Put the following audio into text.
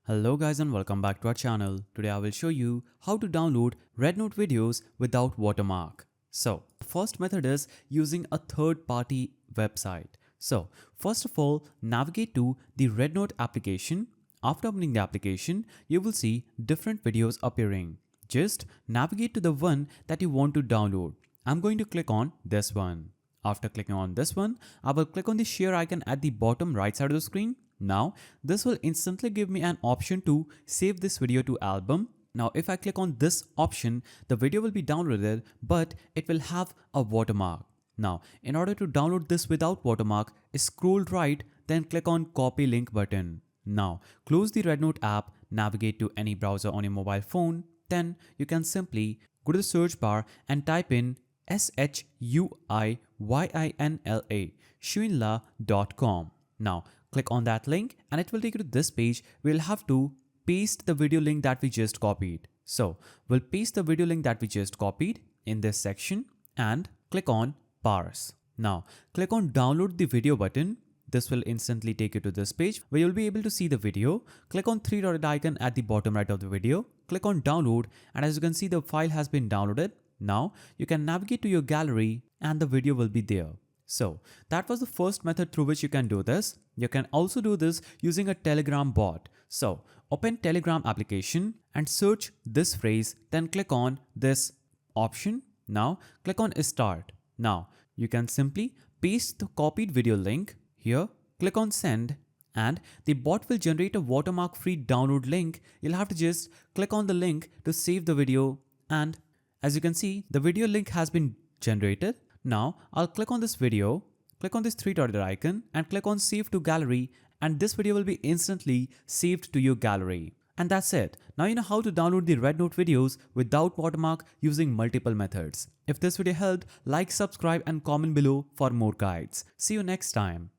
Hello guys and welcome back to our channel. Today I will show you how to download Rednote videos without watermark. So the first method is using a third-party website. So first of all, navigate to the Rednote application. After opening the application, you will see different videos appearing. Just navigate to the one that you want to download. I'm going to click on this one. After clicking on this one, I will click on the share icon at the bottom right side of the screen. Now, this will instantly give me an option to save this video to album. Now, if I click on this option, the video will be downloaded, but it will have a watermark. Now, in order to download this without watermark, scroll right, then click on copy link button. Now, close the Rednote app, navigate to any browser on your mobile phone. Then you can simply go to the search bar and type in Shuiyinla, shuiyinla.com. Now, click on that link and it will take you to this page. We'll have to paste the video link that we just copied. So, we'll paste the video link that we just copied in this section and click on parse. Now, click on download the video button. This will instantly take you to this page where you'll be able to see the video. Click on three-dotted icon at the bottom right of the video. Click on download and as you can see the file has been downloaded. Now you can navigate to your gallery and the video will be there. So that was the first method through which you can do this. You can also do this using a Telegram bot. So open Telegram application and search this phrase, then click on this option. Now click on start. Now you can simply paste the copied video link here, click on send and the bot will generate a watermark free download link. You'll have to just click on the link to save the video and as you can see, the video link has been generated. Now, I'll click on this video, click on this three-dotted icon and click on save to gallery and this video will be instantly saved to your gallery. And that's it. Now you know how to download the Rednote videos without watermark using multiple methods. If this video helped, like, subscribe and comment below for more guides. See you next time.